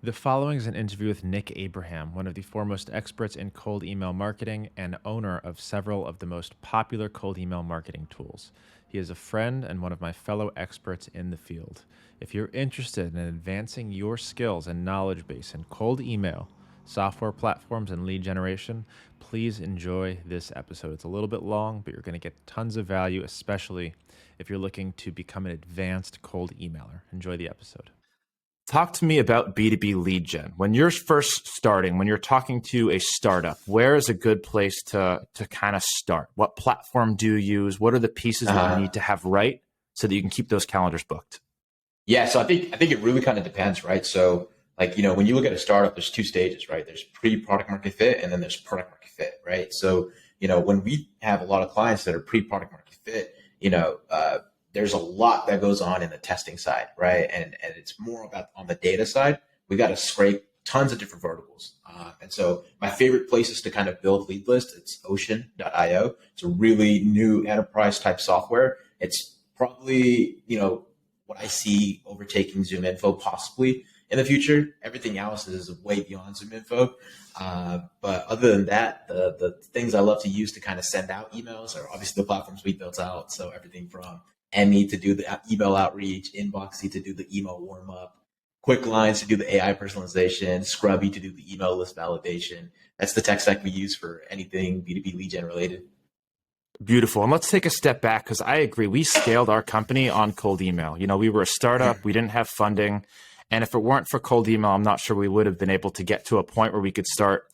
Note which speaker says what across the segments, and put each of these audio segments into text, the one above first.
Speaker 1: The following is an interview with Nick Abraham, one of the foremost experts in cold email marketing and owner of several of the most popular cold email marketing tools. He is a friend and one of my fellow experts in the field. If you're interested in advancing your skills and knowledge base in cold email, software platforms, and lead generation, please enjoy this episode. It's a little bit long, but you're going to get tons of value, especially if you're looking to become an advanced cold emailer. Enjoy the episode. Talk to me about B2B lead gen. When you're first starting, when you're talking to a startup, where is a good place to kind of start? What platform do you use? What are the pieces that you need to have right so that you can keep those calendars booked?
Speaker 2: Yeah, so I think it really kind of depends, right? So when you look at a startup, there's two stages, right? There's pre-product market fit and then there's product market fit, right? So, when we have a lot of clients that are pre-product market fit, there's a lot that goes on in the testing side, right? And it's more about on the data side. We got to scrape tons of different verticals. And so my favorite places to kind of build lead lists, it's Ocean.io. It's a really new enterprise type software. It's probably, what I see overtaking ZoomInfo possibly in the future. Everything else is way beyond ZoomInfo. But other than that, the things I love to use to kind of send out emails are obviously the platforms we built out. So everything from Emmy to do the email outreach, Inboxy to do the email warm up, Quick Lines to do the AI personalization, Scrubby to do the email list validation. That's the tech stack we use for anything B2B lead gen related.
Speaker 1: Beautiful. And let's take a step back because I agree. We scaled our company on cold email. We were a startup. We didn't have funding. And if it weren't for cold email, I'm not sure we would have been able to get to a point where we could start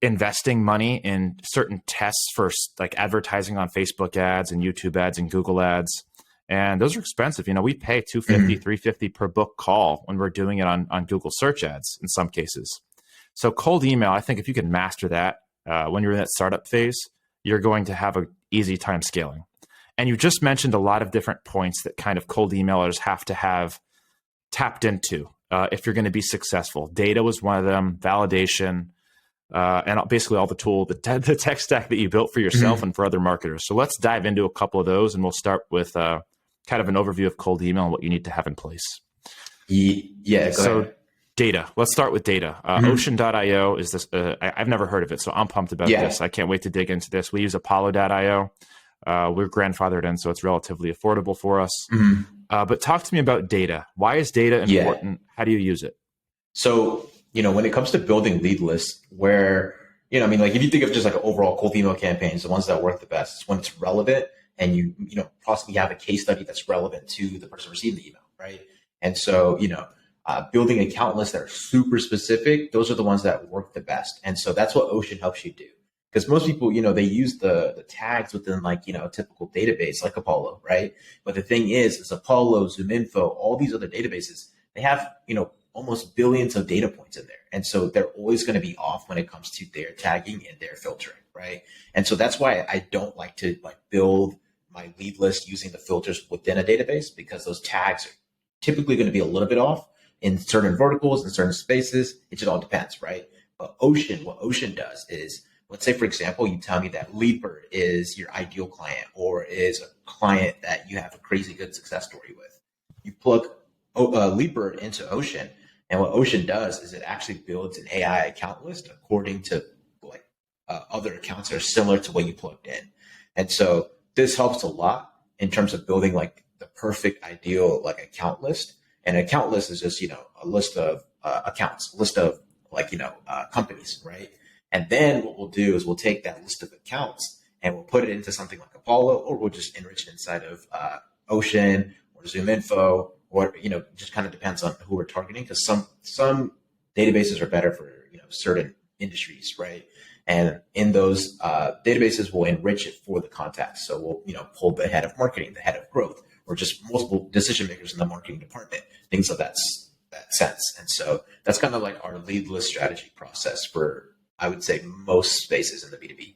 Speaker 1: investing money in certain tests for like advertising on Facebook ads and YouTube ads and Google ads. And those are expensive. We pay $250, $350 per book call when we're doing it on Google search ads in some cases. So cold email, I think if you can master that when you're in that startup phase, you're going to have an easy time scaling. And you just mentioned a lot of different points that kind of cold emailers have to have tapped into if you're going to be successful. Data was one of them, validation, and basically all the tech stack that you built for yourself and for other marketers. So let's dive into a couple of those, and we'll start with kind of an overview of cold email and what you need to have in place.
Speaker 2: Yeah.
Speaker 1: So data. Let's start with data. Ocean.io is this. I've never heard of it, so I'm pumped about this. I can't wait to dig into this. We use Apollo.io. We're grandfathered in, so it's relatively affordable for us. But talk to me about data. Why is data important? How do you use it?
Speaker 2: So, when it comes to building lead lists where, if you think of just like an overall cold email campaigns, the ones that work the best is when it's relevant and you possibly have a case study that's relevant to the person receiving the email, right? And so, building account lists that are super specific, those are the ones that work the best. And so that's what Ocean helps you do. Because most people, they use the tags within a typical database like Apollo, right? But the thing is Apollo, ZoomInfo, all these other databases, they have, almost billions of data points in there. And so they're always going to be off when it comes to their tagging and their filtering, right? And so that's why I don't like to build my lead list using the filters within a database, because those tags are typically going to be a little bit off in certain verticals and certain spaces. It just all depends, right? But what Ocean does is, let's say, for example, you tell me that Leadbird is your ideal client or is a client that you have a crazy good success story with. You plug Leadbird into Ocean, and what Ocean does is it actually builds an AI account list according to other accounts that are similar to what you plugged in. And so this helps a lot in terms of building the perfect ideal account list. And an account list is just, a list of accounts, list of companies, right? And then what we'll do is we'll take that list of accounts and we'll put it into something like Apollo, or we'll just enrich it inside of Ocean or ZoomInfo, or just kind of depends on who we're targeting. Because some databases are better for certain industries, right? And in those databases, we'll enrich it for the contacts. So we'll pull the head of marketing, the head of growth, or just multiple decision makers in the marketing department, things of that sense. And so that's kind of our lead list strategy process for, I would say, most spaces in the B2B.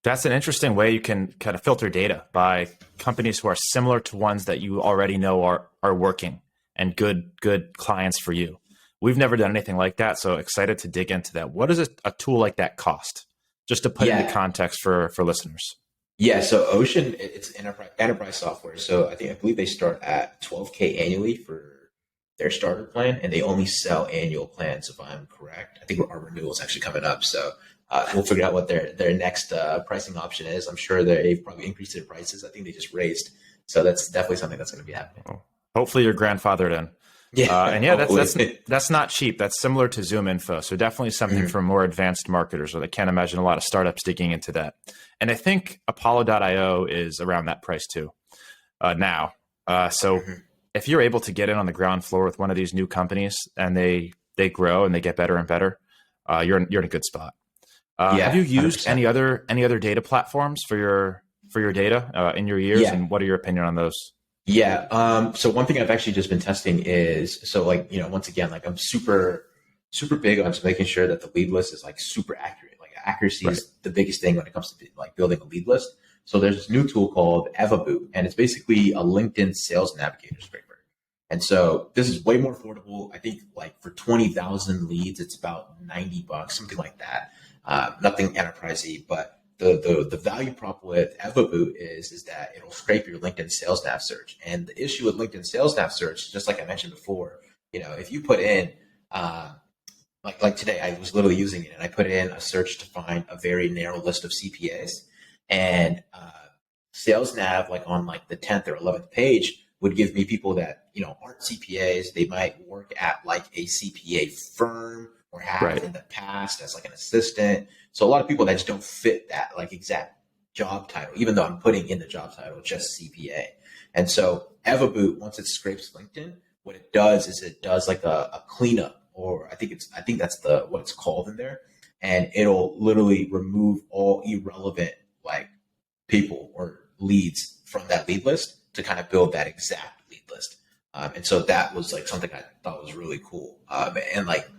Speaker 1: That's an interesting way you can kind of filter data by companies who are similar to ones that you already know are working and good clients for you. We've never done anything like that, so excited to dig into that. What does a tool like that cost? Just to put into context for listeners.
Speaker 2: Yeah, so Ocean, it's enterprise software. So I believe they start at $12K annually for their starter plan, and they only sell annual plans, if I'm correct. I think our renewal is actually coming up, so we'll figure out what their next pricing option is. I'm sure they've probably increased their prices. I think they just raised, so that's definitely something that's going to be happening.
Speaker 1: Hopefully, you're grandfathered in.
Speaker 2: Yeah,
Speaker 1: and yeah, that's not cheap. That's similar to Zoom Info, so definitely something for more advanced marketers. I can't imagine a lot of startups digging into that. And I think Apollo.io is around that price too now. So if you're able to get in on the ground floor with one of these new companies and they grow and they get better and better, you're in a good spot. Have you used 100%. any other data platforms for your data in your years?
Speaker 2: Yeah.
Speaker 1: And what are your opinion on those?
Speaker 2: Yeah. So one thing I've actually just been testing is, so like, once again, like I'm super big on just making sure that the lead list is like super accurate. Like accuracy is the biggest thing when it comes to like building a lead list. So there's this new tool called EvaBoot, and it's basically a LinkedIn sales navigator scraper. And so this is way more affordable. I think like for 20,000 leads, it's about $90, something like that. Nothing enterprisey, but the value prop with EvaBoot is that it'll scrape your LinkedIn sales nav search. And the issue with LinkedIn sales nav search, just like I mentioned before, if you put in like today, I was literally using it and I put in a search to find a very narrow list of CPAs, and sales nav like on like the 10th or 11th page would give me people that aren't CPAs. They might work at like a CPA firm or have in the past as like an assistant. So a lot of people that just don't fit that like exact job title, even though I'm putting in the job title just CPA. And so EvaBoot, once it scrapes LinkedIn, what it does is it does like a cleanup, or I think that's what it's called in there, and it'll literally remove all irrelevant like people or leads from that lead list to kind of build that exact lead list. And so that was like something I thought was really cool. And like,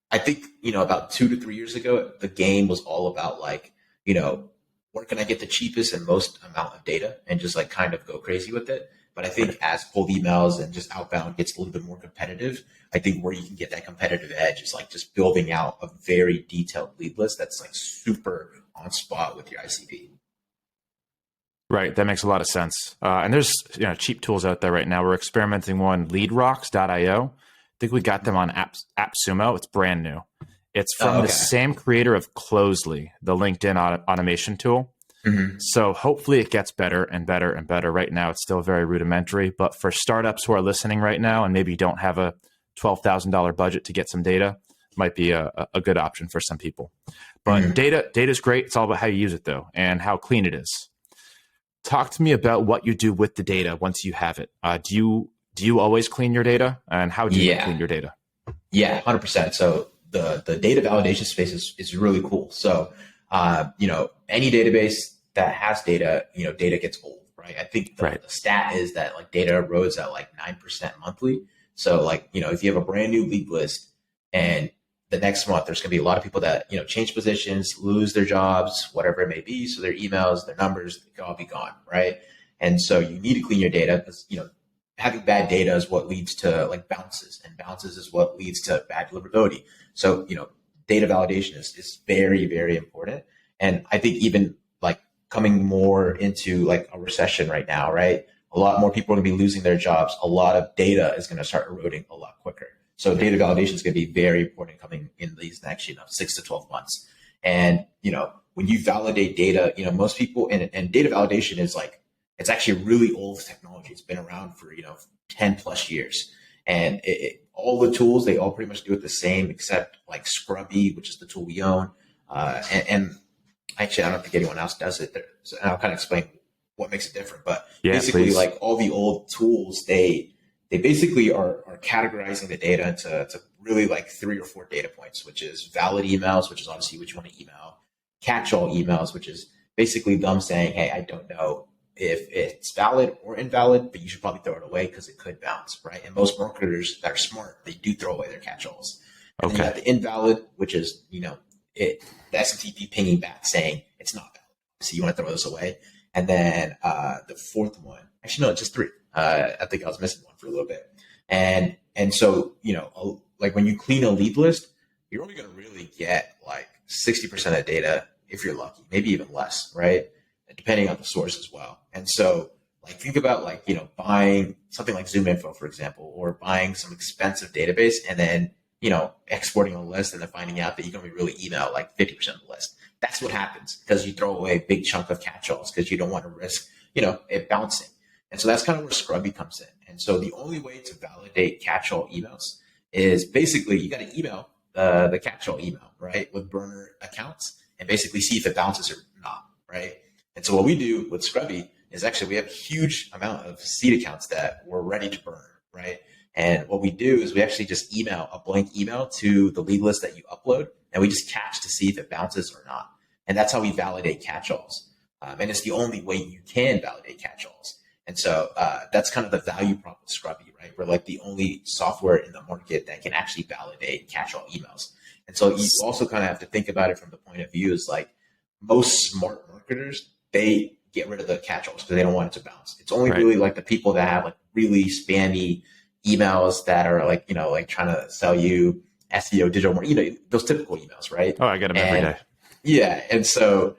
Speaker 2: I think, about 2 to 3 years ago, the game was all about like, where can I get the cheapest and most amount of data and just like kind of go crazy with it. But I think as cold emails and just outbound gets a little bit more competitive, I think where you can get that competitive edge is like just building out a very detailed lead list that's like super on spot with your ICP.
Speaker 1: Right. That makes a lot of sense. And there's cheap tools out there right now. We're experimenting one, leadrocks.io. I think we got them on AppSumo. It's brand new. It's from the same creator of Closely, the LinkedIn automation tool. Mm-hmm. So hopefully it gets better and better and better. Right now, it's still very rudimentary. But for startups who are listening right now and maybe don't have a $12,000 budget to get some data, might be a good option for some people. But data is great. It's all about how you use it, though, and how clean it is. Talk to me about what you do with the data once you have it. Do you always clean your data, and how do you clean your data?
Speaker 2: Yeah, 100%. So the data validation space is really cool. So, any database that has data, data gets old, right? I think the stat is that like data erodes at like 9% monthly. So like, if you have a brand new lead list and the next month, there's going to be a lot of people that, change positions, lose their jobs, whatever it may be. So their emails, their numbers, they can all be gone, right? And so you need to clean your data because, having bad data is what leads to like bounces, and bounces is what leads to bad deliverability. So, data validation is very, very important. And I think even like coming more into like a recession right now, right? A lot more people are going to be losing their jobs. A lot of data is going to start eroding a lot quicker. So data validation is going to be very important coming in these next, 6 to 12 months. And, when you validate data, most people, and data validation is like, it's actually really old technology. It's been around for, 10 plus years. And all the tools, they all pretty much do it the same, except like Scrubby, which is the tool we own. And actually, I don't think anyone else does it. So I'll kind of explain what makes it different. But basically, like all the old tools, they basically are categorizing the data into really like 3 or 4 data points, which is valid emails, which is obviously what you want to email, catch-all emails, which is basically them saying, hey, I don't know if it's valid or invalid, but you should probably throw it away because it could bounce, right? And most marketers that are smart, they do throw away their catch-alls. And then you have the invalid, which is, the SMTP pinging back saying it's not valid. So you want to throw those away. And then the fourth one, actually, no, just 3. I think I was missing one for a little bit. And so, like when you clean a lead list, you're only going to really get like 60% of data if you're lucky, maybe even less, right? Depending on the source as well. And so Like think about like, buying something like Zoom Info, for example, or buying some expensive database and then, exporting a list and then finding out that you can only really email like 50% of the list. That's what happens because you throw away a big chunk of catchalls because you don't want to risk, it bouncing. And so that's kind of where Scrubby comes in. And so the only way to validate catchall emails is basically you got to email the catchall email, right, with burner accounts and basically see if it bounces or not, right? And so what we do with Scrubby is actually we have a huge amount of seed accounts that we're ready to burn, right? And what we do is we actually just email a blank email to the lead list that you upload, and we just catch to see if it bounces or not. And that's how we validate catchalls. And it's the only way you can validate catchalls. And so that's kind of the value prop of Scrubby, right? We're like the only software in the market that can actually validate catchall emails. And so you also kind of have to think about it from the point of view is like most smart marketers, they get rid of the catchalls because they don't want it to bounce. It's only really like the people that have like really spammy emails that are like, like trying to sell you SEO, digital marketing, those typical emails, right?
Speaker 1: Oh, I get them every day.
Speaker 2: Yeah. And so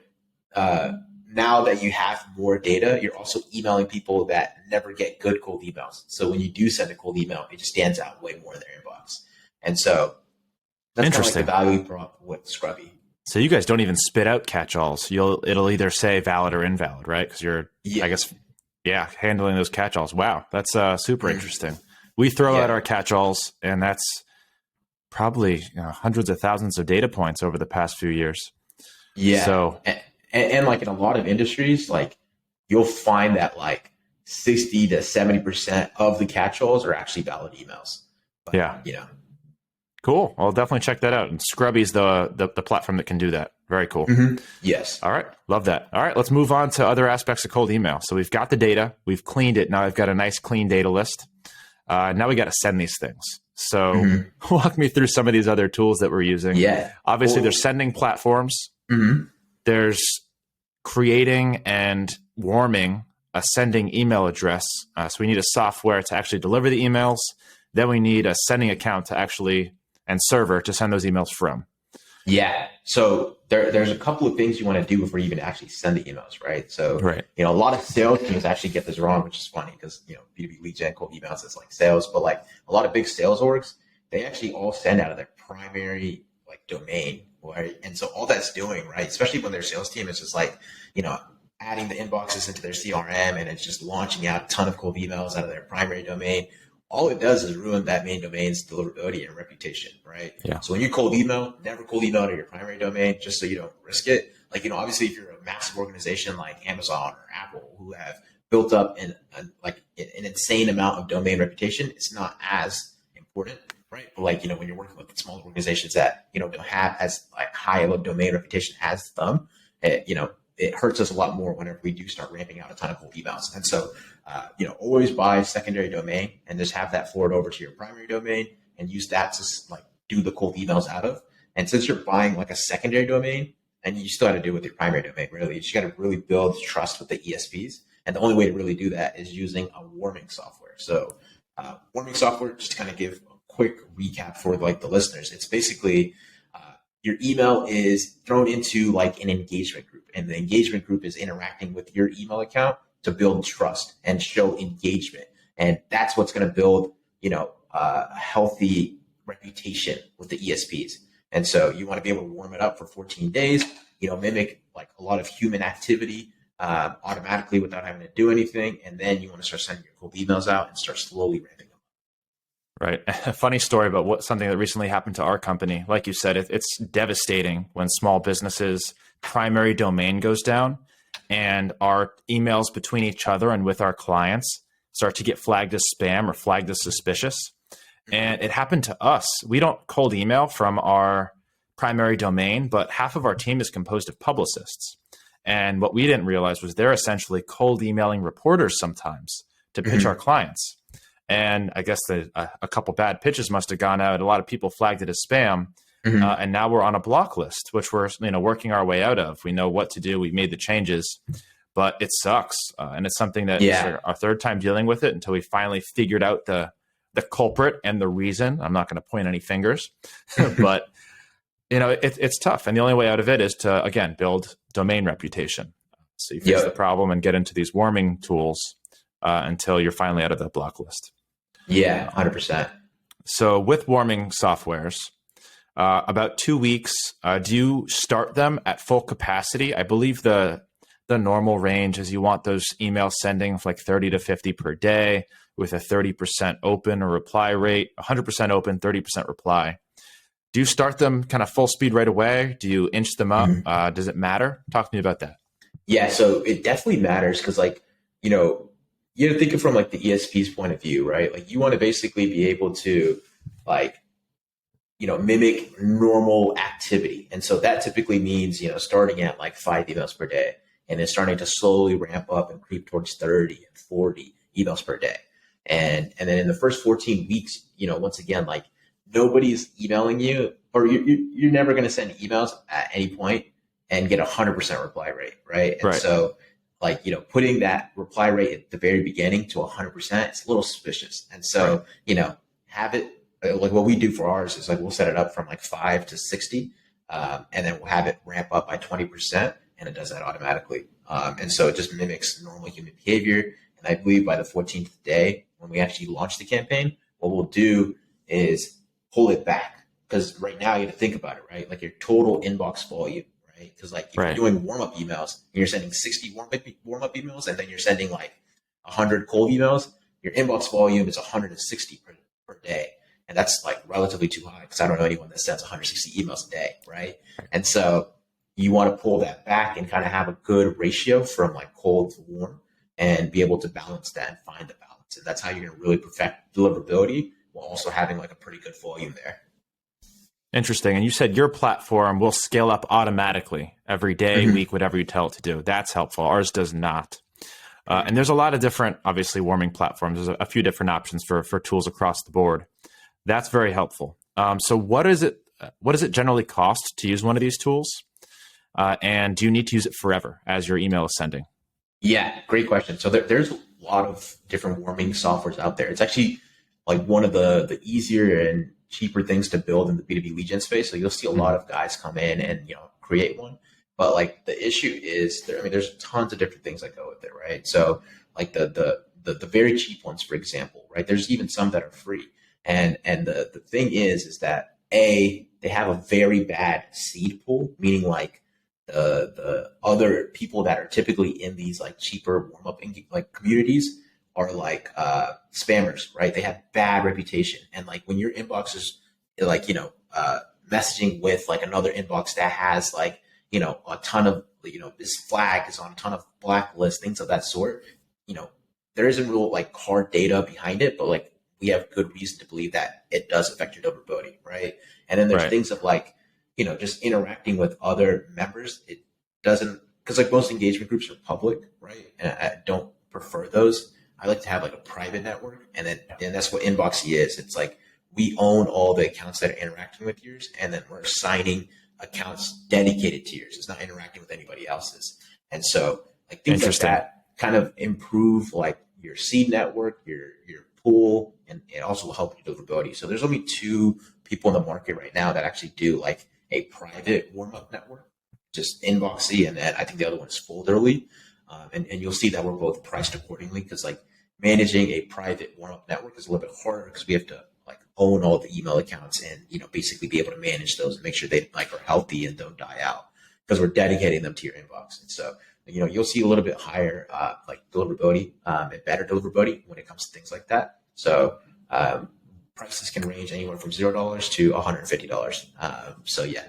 Speaker 2: now that you have more data, you're also emailing people that never get good cold emails. So when you do send a cold email, it just stands out way more in their inbox. And so that's kind of like the value prop with Scrubby.
Speaker 1: So you guys don't even spit out catchalls. It'll either say valid or invalid, right? Because you're, I guess, handling those catchalls. Wow, that's super interesting. We throw out our catchalls, and that's probably hundreds of thousands of data points over the past few years.
Speaker 2: Yeah.
Speaker 1: So
Speaker 2: and like in a lot of industries, like you'll find that like 60 to 70% of the catchalls are actually valid emails. But,
Speaker 1: Cool. I'll definitely check that out. And Scrubby's the platform that can do that. Very cool.
Speaker 2: Mm-hmm. Yes.
Speaker 1: All right. Love that. All right. Let's move on to other aspects of cold email. So we've got the data. We've cleaned it. Now I've got a nice clean data list. Now we got to send these things. So walk me through some of these other tools that we're using.
Speaker 2: Yeah.
Speaker 1: Obviously, there's sending platforms.
Speaker 2: Mm-hmm.
Speaker 1: There's creating and warming a sending email address. So we need a software to actually deliver the emails. Then we need a sending account to actually and server to send those emails from.
Speaker 2: Yeah. So there's a couple of things you want to do before you even actually send the emails, right? So, a lot of sales teams actually get this wrong, which is funny because, B2B lead gen, cold emails, it's like sales, but like a lot of big sales orgs, they actually all send out of their primary like domain, right? And so all that's doing, right, especially when their sales team is just like, adding the inboxes into their CRM and it's just launching out a ton of cold emails out of their primary domain. All it does is ruin that main domain's deliverability and reputation, right? Yeah. So when you cold email, never cold email to your primary domain just so you don't risk it. Like, obviously if you're a massive organization like Amazon or Apple who have built up an insane amount of domain reputation, it's not as important, right? But like, when you're working with smaller organizations that, don't have as like high of a domain reputation as them, it hurts us a lot more whenever we do start ramping out a ton of cold emails. And so, always buy secondary domain and just have that forward over to your primary domain and use that to like do the cold emails out of. And since you're buying like a secondary domain, and you still got to do it with your primary domain, really, you just got to really build trust with the ESPs. And the only way to really do that is using a warming software. So warming software, just to kind of give a quick recap for like the listeners, it's basically your email is thrown into like an engagement group, and the engagement group is interacting with your email account to build trust and show engagement. And that's what's going to build, a healthy reputation with the ESPs. And so you want to be able to warm it up for 14 days, mimic like a lot of human activity automatically without having to do anything. And then you want to start sending your cold emails out and start slowly ramping them.
Speaker 1: Right. A funny story about something that recently happened to our company. Like you said, it's devastating when small businesses' primary domain goes down and our emails between each other and with our clients start to get flagged as spam or flagged as suspicious. And it happened to us. We don't cold email from our primary domain, but half of our team is composed of publicists. And what we didn't realize was they're essentially cold emailing reporters sometimes to pitch our clients. And I guess a couple bad pitches must have gone out. A lot of people flagged it as spam. And now we're on a block list, which we're working our way out of. We know what to do. We made the changes, but it sucks. And it's something that is our third time dealing with it until we finally figured out the culprit and the reason. I'm not going to point any fingers, but it's tough. And the only way out of it is to, again, build domain reputation. So you fix the problem and get into these warming tools. until you're finally out of that block list.
Speaker 2: Yeah, 100%.
Speaker 1: So with warming softwares, about 2 weeks, do you start them at full capacity? I believe the normal range is you want those emails sending for like 30 to 50 per day with a 30% open or reply rate, 100% open, 30% reply. Do you start them kind of full speed right away? Do you inch them up? Does it matter? Talk to me about that.
Speaker 2: Yeah, so it definitely matters because, like, you know, you have to think of from like the ESP's point of view, right? Like, you want to basically be able to, like, mimic normal activity. And so that typically means, starting at like 5 emails per day and then starting to slowly ramp up and creep towards 30 and 40 emails per day. And then in the first 14 weeks, once again, like, nobody's emailing you, or you're never going to send emails at any point and get 100% reply rate, right? And so, like, putting that reply rate at the very beginning to 100%, it's a little suspicious. And so, have it, like what we do for ours is like, we'll set it up from like 5 to 60, and then we'll have it ramp up by 20%, and it does that automatically. And so it just mimics normal human behavior. And I believe by the 14th day, when we actually launch the campaign, what we'll do is pull it back. Because right now you have to think about it, right? Like your total inbox volume, right? Because like if you're doing warm-up emails and you're sending 60 warm-up emails, and then you're sending like 100 cold emails, your inbox volume is 160 per day. And that's like relatively too high, because I don't know anyone that sends 160 emails a day, right? And so you want to pull that back and kind of have a good ratio from like cold to warm and be able to balance that and find the balance. And that's how you're going to really perfect deliverability while also having like a pretty good volume there.
Speaker 1: Interesting. And you said your platform will scale up automatically every day, week, whatever you tell it to do. That's helpful. Ours does not. And there's a lot of different, obviously, warming platforms. There's a few different options for tools across the board. That's very helpful. So what does it generally cost to use one of these tools? And do you need to use it forever as your email is sending?
Speaker 2: Yeah, great question. So there's a lot of different warming softwares out there. It's actually like one of the easier and cheaper things to build in the B2B lead gen space. So you'll see a lot of guys come in and create one. But like the issue is there's tons of different things that go with it, right? So like the very cheap ones, for example, right? There's even some that are free. And the thing is that they have a very bad seed pool, meaning like the other people that are typically in these like cheaper warm up like communities are like spammers, right? They have bad reputation, and like when your inbox is like messaging with like another inbox that has like a ton of this flag is on a ton of blacklists, things of that sort. There isn't real like hard data behind it, but like we have good reason to believe that it does affect your deliverability, right? And then there's things of like, just interacting with other members. It doesn't, because like most engagement groups are public, right? And I don't prefer those. I like to have like a private network, and that's what Inboxy is. It's like we own all the accounts that are interacting with yours, and then we're assigning accounts dedicated to yours. It's not interacting with anybody else's. And so like things like that kind of improve like your seed network, your pool, and it also will help your deliverability. So there's only 2 people in the market right now that actually do like a private warm-up network, just Inboxy, and then I think the other one is Folderly. And you'll see that we're both priced accordingly, because like managing a private warm-up network is a little bit harder because we have to like own all the email accounts and basically be able to manage those and make sure they like are healthy and don't die out, because we're dedicating them to your inbox. And so you'll see a little bit higher like deliverability and better deliverability when it comes to things like that. So prices can range anywhere from $0 to $150. So yeah.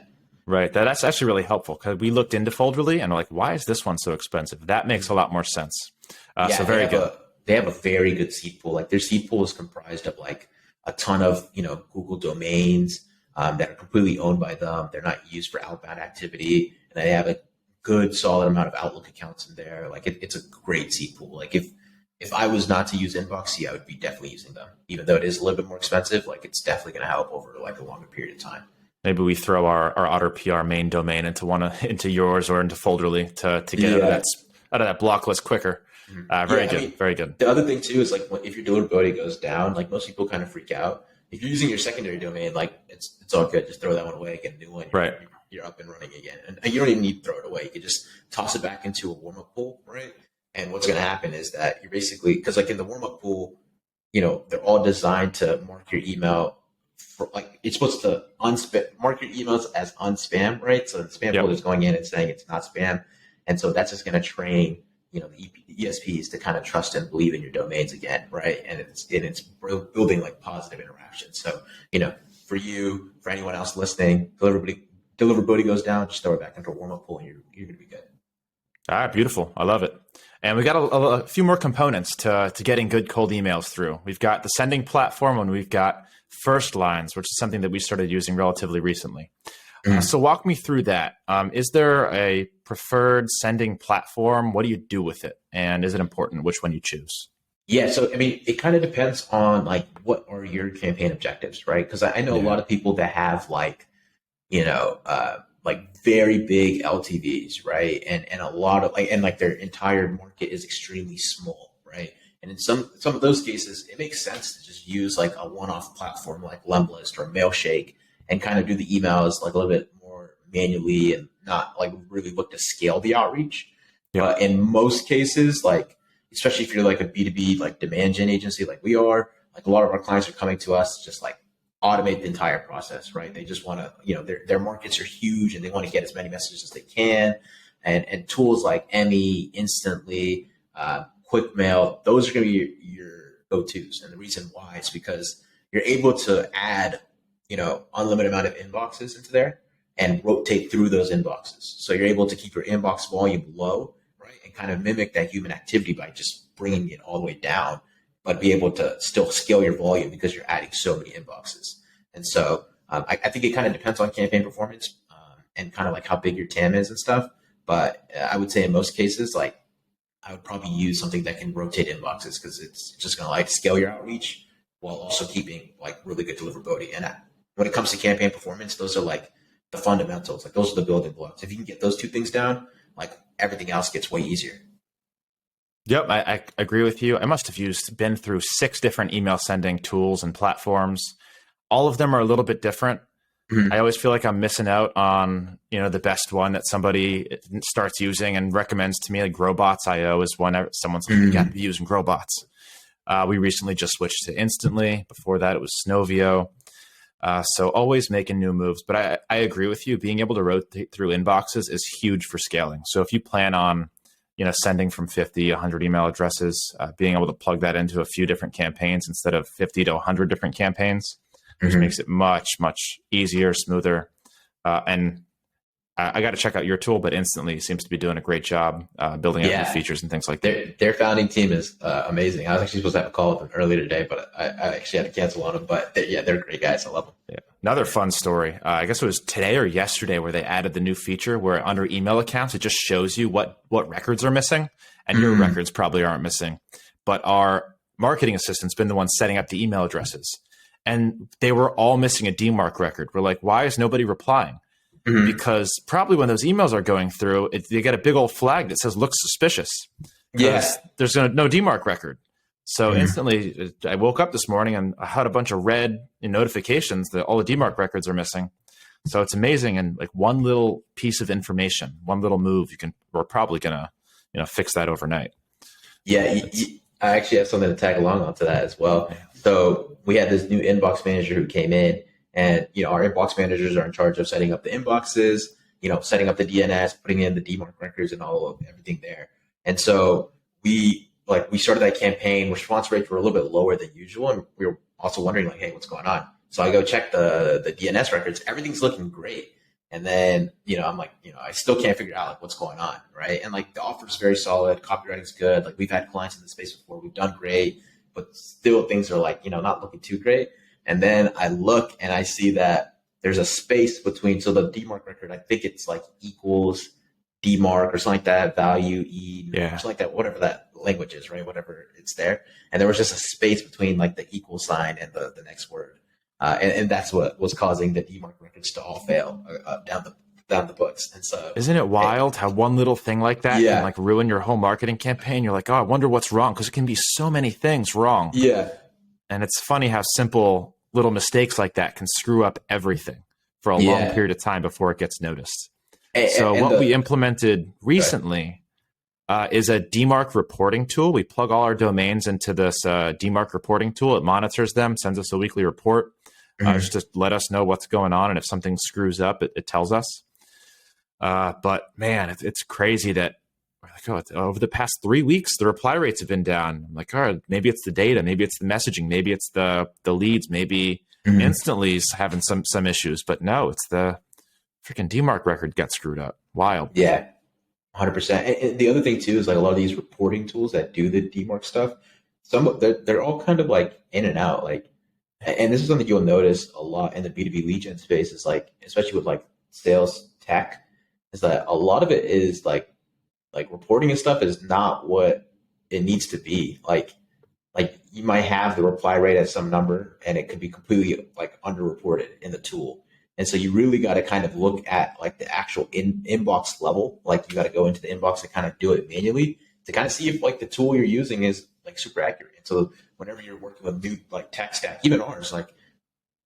Speaker 1: Right. That's actually really helpful, because we looked into Folderly and we're like, why is this one so expensive? That makes a lot more sense. So very good.
Speaker 2: They have a very good seed pool. Like their seed pool is comprised of like a ton of, Google domains that are completely owned by them. They're not used for outbound activity. And they have a good solid amount of Outlook accounts in there. Like it's a great seed pool. Like if I was not to use Inboxy, I would be definitely using them. Even though it is a little bit more expensive, like it's definitely going to help over like a longer period of time.
Speaker 1: Maybe we throw our Otter PR main domain into yours or into Folderly to get out of that block list quicker. Very good. Very good.
Speaker 2: The other thing too is like if your deliverability goes down, like most people kind of freak out. If you're using your secondary domain, like it's all good. Just throw that one away, get a new one. You're up and running again. And you don't even need to throw it away. You can just toss it back into a warm-up pool, right? And what's going to happen is that you're basically, because like in the warm up pool, you know, they're all designed to mark your email for like, it's supposed to mark your emails as unspam, right? So the spam folder is going in and saying it's not spam. And so that's just going to train, you know, the ESPs to kind of trust and believe in your domains again, right? And it's building like positive interaction. So, you know, for you, for anyone else listening, deliverability goes down, just throw it back into a warm up pool and you're going to be good.
Speaker 1: All right, beautiful. I love it. And we got a few more components to getting good cold emails through. We've got the sending platform, and we've got first lines, which is something that we started using relatively recently. So walk me through that. Is there a preferred sending platform? What do you do with it? And is it important which one you choose?
Speaker 2: Yeah, so I mean, it kind of depends on like what are your campaign objectives, right? Because I know a lot of people that have like, you know, like very big LTVs, right? And a lot of like their entire market is extremely small, right? And in some of those cases, it makes sense to just use like a one-off platform like Lemlist or Mailshake and kind of do the emails like a little bit more manually and not like really look to scale the outreach.
Speaker 1: Yeah.
Speaker 2: But in most cases, like especially if you're like a B2B like demand gen agency like we are, like a lot of our clients are coming to us just like automate the entire process, right? They just want to, you know, their markets are huge and they want to get as many messages as they can. And tools like Emmy, Instantly, Quick Mail, those are going to be your go-tos. And the reason why is because you're able to add, you know, unlimited amount of inboxes into there and rotate through those inboxes. So you're able to keep your inbox volume low, right? And kind of mimic that human activity by just bringing it all the way down, but be able to still scale your volume because you're adding so many inboxes. And so I think it kind of depends on campaign performance and kind of like how big your TAM is and stuff. But I would say in most cases, like I would probably use something that can rotate inboxes because it's just going to like scale your outreach while also keeping like really good deliverability. And when it comes to campaign performance, those are like the fundamentals. Like those are the building blocks. If you can get those two things down, like everything else gets way easier.
Speaker 1: Yep, I agree with you. I must have been through 6 different email sending tools and platforms. All of them are a little bit different. I always feel like I'm missing out on, you know, the best one that somebody starts using and recommends to me. Like Growbots.io is one. Someone's like, you got to be using Growbots. We recently just switched to Instantly. Before that, it was Snovio. So always making new moves. But I agree with you. Being able to rotate through inboxes is huge for scaling. So if you plan on, you know, sending from 50, 100 email addresses, being able to plug that into a few different campaigns instead of 50 to 100 different campaigns, which makes it much, much easier, smoother. And I got to check out your tool, but Instantly seems to be doing a great job building out new features and things like that.
Speaker 2: Their founding team is amazing. I was actually supposed to have a call with them earlier today, but I actually had to cancel on them. But they're great guys. I love them.
Speaker 1: Yeah. Another fun story. I guess it was today or yesterday where they added the new feature where under email accounts, it just shows you what records are missing, and your records probably aren't missing. But our marketing assistant's been the one setting up the email addresses. And they were all missing a DMarc record. We're like, why is nobody replying? Because probably when those emails are going through, they get a big old flag that says looks suspicious. There's no DMarc record. So instantly, I woke up this morning and I had a bunch of red notifications that all the DMarc records are missing. So it's amazing. And like one little piece of information, one little move, we're probably going to, fix that overnight.
Speaker 2: Yeah. I actually have something to tag along onto that as well. So we had this new inbox manager who came in, and our inbox managers are in charge of setting up the inboxes, setting up the DNS, putting in the DMarc records and all of everything there. And so we started that campaign. Response rates were a little bit lower than usual, and we were also wondering like, hey, what's going on? So I go check the DNS records. Everything's looking great. And then, I'm like, I still can't figure out like what's going on. Right. And like the offer is very solid. Copywriting's good. Like we've had clients in the space before. We've done great, but still things are like, not looking too great. And then I look and I see that there's a space between, so the DMarc record, I think it's like equals DMarc or something like that, value E, or something like that, whatever that language is, right? Whatever it's there. And there was just a space between like the equal sign and the next word. And that's what was causing the DMarc records to all fail down the books. And so,
Speaker 1: isn't it wild how one little thing like that can like ruin your whole marketing campaign? You're like, oh, I wonder what's wrong, because it can be so many things wrong.
Speaker 2: Yeah,
Speaker 1: and it's funny how simple little mistakes like that can screw up everything for a long period of time before it gets noticed. We implemented recently is a DMarc reporting tool. We plug all our domains into this DMarc reporting tool. It monitors them, sends us a weekly report, just to let us know what's going on. And if something screws up, it tells us. But man, it's crazy that over the past 3 weeks, the reply rates have been down. I'm like, all right, maybe it's the data, maybe it's the messaging, maybe it's the leads, maybe Instantly is having some issues. But no, it's the freaking DMarc record got screwed up. Wild.
Speaker 2: Yeah, 100%. And the other thing too is like a lot of these reporting tools that do the DMarc stuff, they're all kind of like in and out. Like, and this is something you'll notice a lot in the B2B lead gen space. Is like, especially with like sales tech, is that a lot of it is like reporting and stuff is not what it needs to be. Like you might have the reply rate at some number and it could be completely like underreported in the tool. And so you really got to kind of look at like the actual inbox level. Like you got to go into the inbox and kind of do it manually to kind of see if like the tool you're using is like super accurate. And so whenever you're working with new like tech stack, even ours, like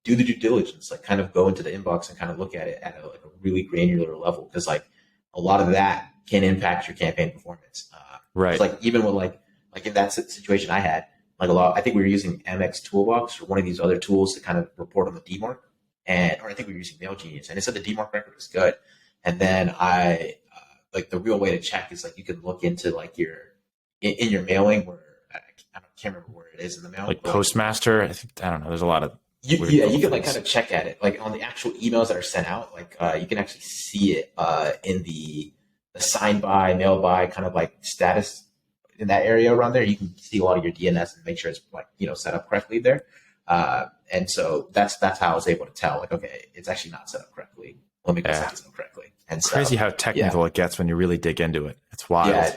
Speaker 2: do the due diligence, like kind of go into the inbox and kind of look at it at like a really granular level. Cause like a lot of that can impact your campaign performance.
Speaker 1: Right.
Speaker 2: Like even with like in that situation I had, like I think we were using MX Toolbox or one of these other tools to kind of report on the DMarc. Or I think we were using Mail Genius, and it said the DMarc record was good. And then like the real way to check is like you can look into like in your mailing where I can't remember where it is in the mail.
Speaker 1: Like Postmaster, I don't know. There's a lot of
Speaker 2: you can like kind of check at it like on the actual emails that are sent out. Like you can actually see it in the signed by, mailed by kind of like status in that area around there. You can see a lot of your DNS and make sure it's like set up correctly there. And so that's how I was able to tell, like, okay, it's actually not set up correctly. Let me go set it up correctly. And so,
Speaker 1: crazy how technical it gets when you really dig into it. It's wild. Yeah,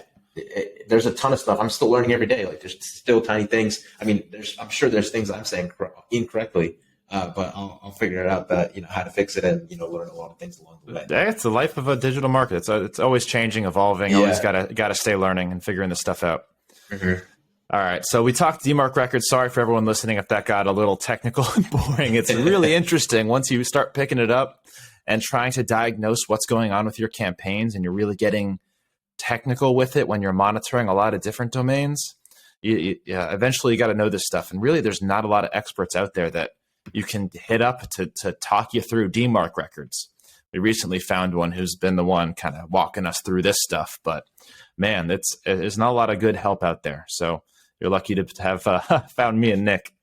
Speaker 2: there's a ton of stuff. I'm still learning every day. Like there's still tiny things. I mean, I'm sure there's things I'm saying incorrectly, but I'll figure it out that, how to fix it and, learn a lot of things along the way.
Speaker 1: It's the life of a digital market. It's always changing, evolving. Always gotta stay learning and figuring this stuff out. Mm-hmm. All right. So we talked DMarc records. Sorry for everyone listening if that got a little technical and boring. It's really interesting once you start picking it up and trying to diagnose what's going on with your campaigns, and you're really getting technical with it when you're monitoring a lot of different domains. Eventually you got to know this stuff. And really there's not a lot of experts out there that you can hit up to talk you through DMarc records. We recently found one who's been the one kind of walking us through this stuff, but man, there's not a lot of good help out there. So you're lucky to have found me and Nick.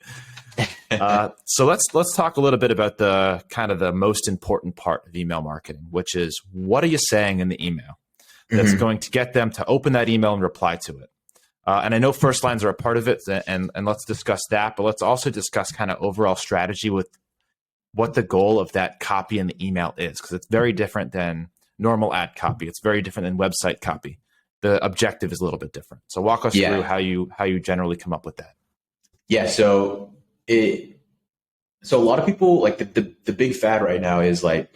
Speaker 1: So let's talk a little bit about the kind of the most important part of email marketing, which is what are you saying in the email that's going to get them to open that email and reply to it. And I know first lines are a part of it, and let's discuss that, but let's also discuss kind of overall strategy with what the goal of that copy in the email is, because it's very different than normal ad copy. It's very different than website copy. The objective is a little bit different. So walk us through how you generally come up with that. Yeah.
Speaker 2: So a lot of people like the big fad right now is like,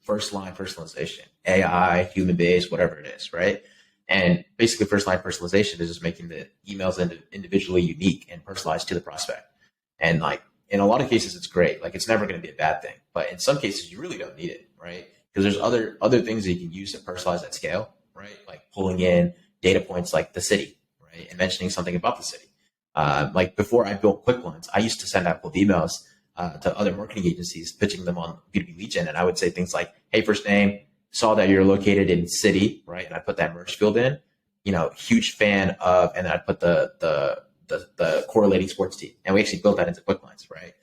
Speaker 2: first line personalization, AI, human based, whatever it is. Right. And basically first line personalization is just making the emails individually unique and personalized to the prospect. And like in a lot of cases, it's great. Like it's never going to be a bad thing, but in some cases you really don't need it. Right. Because there's other things that you can use to personalize at scale. Right, like pulling in data points like the city, right, and mentioning something about the city. Like before I built QuickLines, I used to send out cold emails to other marketing agencies, pitching them on B2B lead gen, and I would say things like, "Hey, first name, saw that you're located in city, right?" And I put that merge field in. Huge fan of, and then I put the correlating sports team, and we actually built that into QuickLines, right?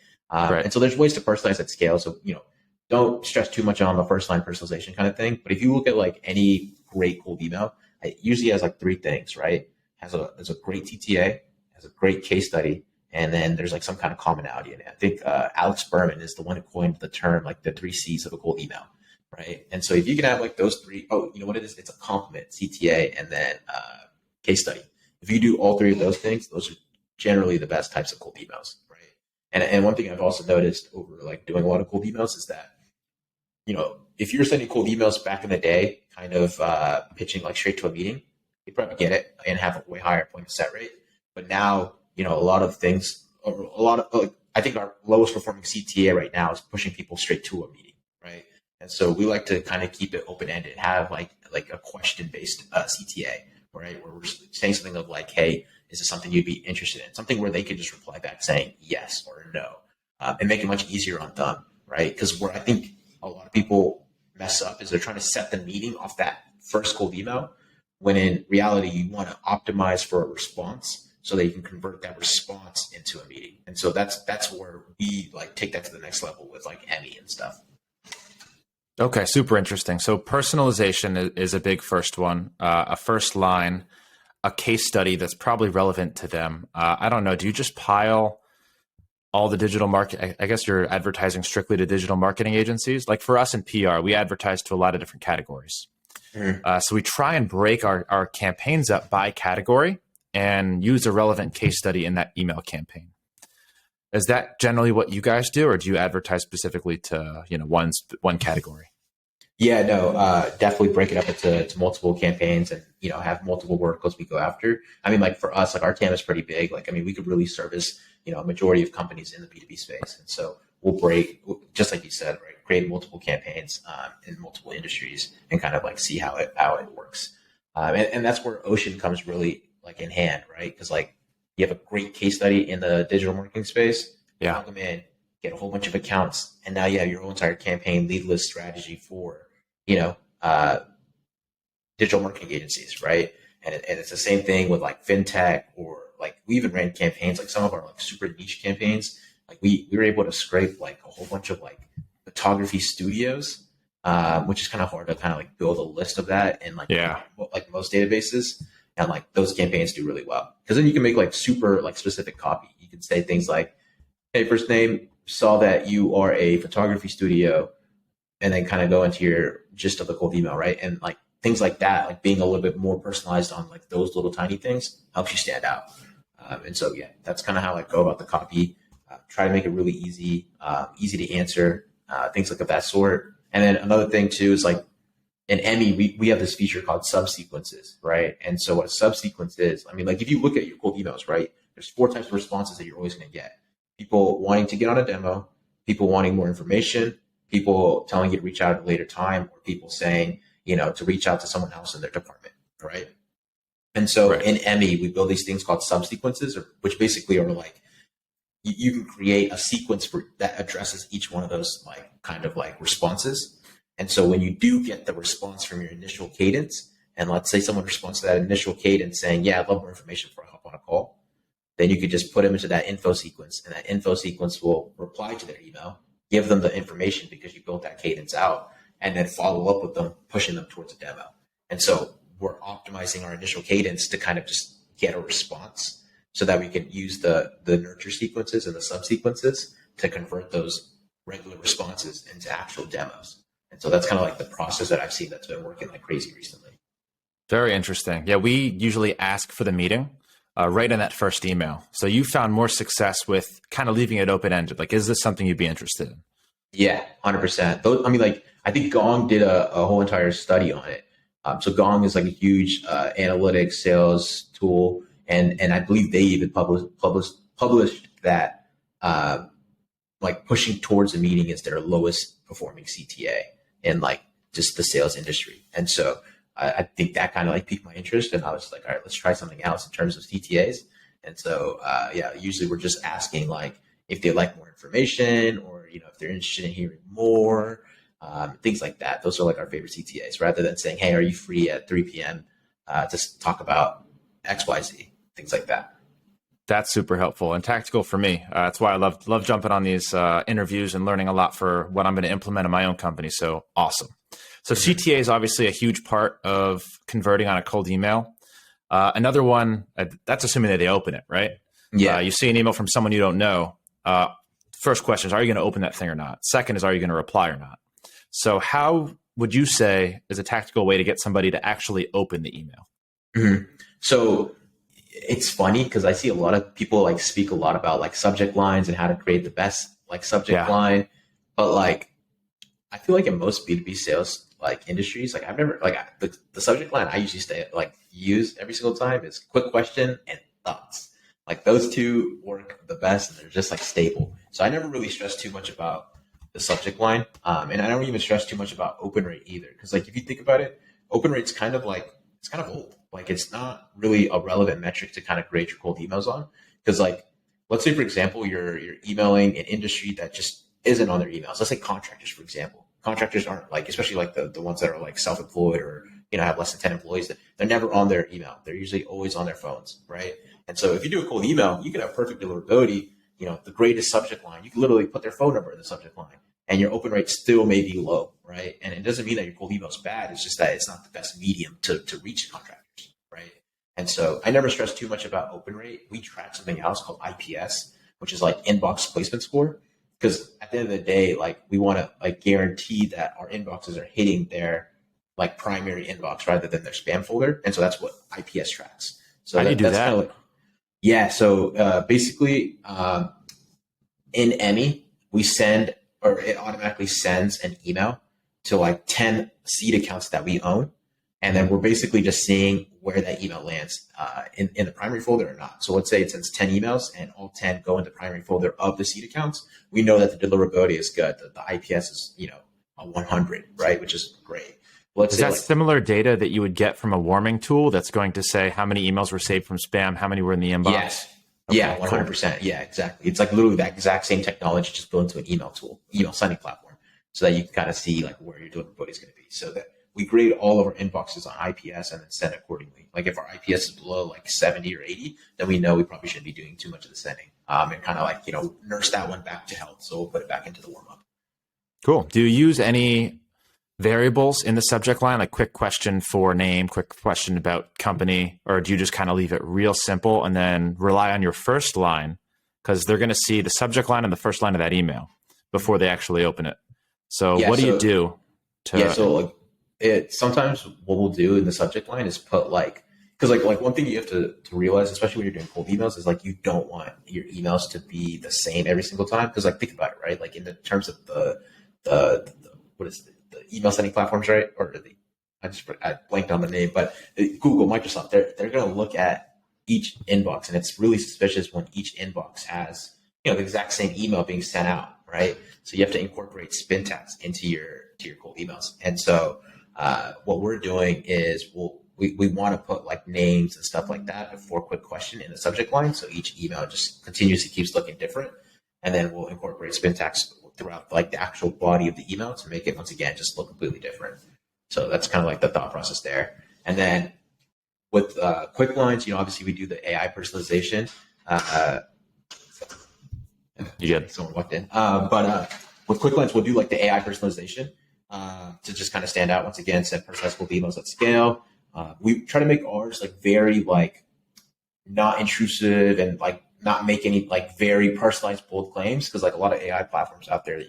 Speaker 2: And so there's ways to personalize at scale. So don't stress too much on the first line personalization kind of thing. But if you look at like any great cold email, it usually has like three things, right? Has a great TTA, has a great case study, and then there's like some kind of commonality in it. I think Alex Berman is the one who coined the term like the 3 C's of a cold email, right? And so if you can have like those three, you know what it is? It's a compliment, CTA, and then case study. If you do all three of those things, those are generally the best types of cold emails, right? And one thing I've also noticed over like doing a lot of cold emails is that if you're sending cold emails back in the day, kind of pitching like straight to a meeting, you probably get it and have a way higher point of set rate. But now, a lot of things, I think our lowest performing CTA right now is pushing people straight to a meeting, right? And so we like to kind of keep it open ended, have like a question based CTA right? Where we're saying something of like, hey, is this something you'd be interested in? Something where they could just reply back saying yes or no, and make it much easier on them, right? Because where I think a lot of people mess up is they're trying to set the meeting off that first cold email, when in reality you want to optimize for a response so that you can convert that response into a meeting. And so that's where we like take that to the next level with like Emmy and stuff.
Speaker 1: Okay, super interesting. So personalization is a big first one, a first line, a case study that's probably relevant to them. I don't know. Do you just pile all the digital market? I guess you're advertising strictly to digital marketing agencies. Like for us in PR, we advertise to a lot of different categories. So we try and break our campaigns up by category and use a relevant case study in that email campaign. Is that generally what you guys do, or do you advertise specifically to one category?
Speaker 2: Yeah, no, definitely break it up into multiple campaigns and have multiple verticals we go after. I mean, like for us, like our TAM is pretty big. Like I mean, we could really service a majority of companies in the B2B space, and so we'll break, just like you said, right? Create multiple campaigns in multiple industries and kind of like see how it works. And that's where Ocean comes really like in hand, right? Because like you have a great case study in the digital marketing space. You plug them in, get a whole bunch of accounts, and now you have your own entire campaign lead list strategy for digital marketing agencies, right? And it's the same thing with like fintech, or like we even ran campaigns, like some of our like super niche campaigns. Like we were able to scrape like a whole bunch of like photography studios, which is kind of hard to kind of like build a list of that in like most databases. And like those campaigns do really well, because then you can make like super like specific copy. You can say things like, hey, first name, saw that you are a photography studio, and then kind of go into your gist of the cold email, right? And like things like that, like being a little bit more personalized on like those little tiny things helps you stand out. And so, yeah, that's kind of how I go about the copy. Try to make it really easy to answer, things like of that sort. And then another thing too is like in Emmy, we have this feature called subsequences, right? And so what a subsequence is, I mean, like if you look at your cold emails, right, there's 4 types of responses that you're always going to get. People wanting to get on a demo, people wanting more information, people telling you to reach out at a later time, or people saying, to reach out to someone else in their department, right? And so in Emmy, we build these things called subsequences, which basically are like, you can create a sequence that addresses each one of those like kind of like responses. And so when you do get the response from your initial cadence, and let's say someone responds to that initial cadence saying, yeah, I'd love more information before I hop on a call, then you could just put them into that info sequence, and that info sequence will reply to their email, give them the information because you built that cadence out, and then follow up with them, pushing them towards a demo. And so we're optimizing our initial cadence to kind of just get a response so that we can use the nurture sequences and the subsequences to convert those regular responses into actual demos. And so that's kind of like the process that I've seen that's been working like crazy recently.
Speaker 1: Very interesting. Yeah, we usually ask for the meeting right in that first email. So you found more success with kind of leaving it open-ended. Like, is this something you'd be interested in?
Speaker 2: Yeah, 100%. I mean, like, I think Gong did a whole entire study on it. So Gong is like a huge analytics sales tool. And I believe they even published that like pushing towards a meeting is their lowest performing CTA in like just the sales industry. And so I think that kind of like piqued my interest, and I was like, all right, let's try something else in terms of CTAs. And so usually we're just asking like if they like more information, or if they're interested in hearing more, things like that. Those are like our favorite CTAs, rather than saying, hey, are you free at 3 p.m. To talk about XYZ, things like that.
Speaker 1: That's super helpful and tactical for me. That's why I love jumping on these interviews and learning a lot for what I'm going to implement in my own company. So awesome. So CTA is obviously a huge part of converting on a cold email. Another one, that's assuming that they open it, right?
Speaker 2: Yeah.
Speaker 1: You see an email from someone you don't know. First question is, are you going to open that thing or not? Second is, are you going to reply or not? So how would you say is a tactical way to get somebody to actually open the email?
Speaker 2: Mm-hmm. So it's funny because I see a lot of people like speak a lot about like subject lines and how to create the best like subject line. But like, I feel like in most B2B sales like industries, like I've never like the subject line I usually use every single time is quick question and thoughts. Like those two work the best, and they're just like stable. So I never really stress too much about the subject line. And I don't even stress too much about open rate either. Cause like, if you think about it, open rate's kind of like, it's kind of old. like it's not really a relevant metric to kind of grade your cold emails on. Because like, let's say for example, you're emailing an industry that just isn't on their emails. Let's say contractors, for example. Contractors aren't like, especially like the ones that are like self-employed or have less than 10 employees, that they're never on their email. They're usually always on their phones, right? And so if you do a cold email, you can have perfect deliverability. The greatest subject line, you can literally put their phone number in the subject line, and your open rate still may be low, right? And it doesn't mean that your cold email is bad. It's just that it's not the best medium to reach contractors, right? And so I never stress too much about open rate. We track something else called IPS, which is like inbox placement score. Because at the end of the day, like we want to like guarantee that our inboxes are hitting their like primary inbox rather than their spam folder. And so that's what IPS tracks. So
Speaker 1: how do you do
Speaker 2: that's
Speaker 1: that?
Speaker 2: Kind of like, yeah. So basically, in Emmy, we send, or it automatically sends an email to like 10 seed accounts that we own. And then we're basically just seeing where that email lands in the primary folder or not. So let's say it sends 10 emails and all 10 go into the primary folder of the seed accounts. We know that the deliverability is good. The IPS is, a 100, right? Which is great.
Speaker 1: Is that similar data that you would get from a warming tool that's going to say how many emails were saved from spam, how many were in the inbox?
Speaker 2: Yes. Okay, yeah, 100%. Cool. Yeah, exactly. It's like literally that exact same technology just built into an email tool, email sending platform, so that you can kind of see like where your deliverability is going to be. So that we grade all of our inboxes on IPS and then send accordingly. Like if our IPS is below like 70 or 80, then we know we probably shouldn't be doing too much of the sending, and kind of like, nurse that one back to health. So we'll put it back into the warm up.
Speaker 1: Cool. Do you use any variables in the subject line, like quick question for name, quick question about company, or do you just kind of leave it real simple and then rely on your first line? Because they're going to see the subject line and the first line of that email before they actually open it. So what do you do to...
Speaker 2: So like sometimes what we'll do in the subject line is put like, because like one thing you have to realize, especially when you're doing cold emails, is like you don't want your emails to be the same every single time. Because like think about it, right? Like in the terms of the what is it? The email sending platforms, right? Or I blanked on the name, but Google, Microsoft, they're going to look at each inbox, and it's really suspicious when each inbox has the exact same email being sent out, right? So you have to incorporate spin tags into your cold emails. And so what we're doing is we want to put like names and stuff like that before quick question in the subject line, so each email just continuously keeps looking different, and then we'll incorporate spin tags throughout like the actual body of the email to make it, once again, just look completely different. So that's kind of like the thought process there. And then with quick lines, obviously we do the AI personalization.
Speaker 1: You good?
Speaker 2: Someone walked in. But with quick lines, we'll do like the AI personalization to just kind of stand out. Once again, send personalizable emails at scale. We try to make ours like very like not intrusive and like not make any like very personalized bold claims, because like a lot of AI platforms out there,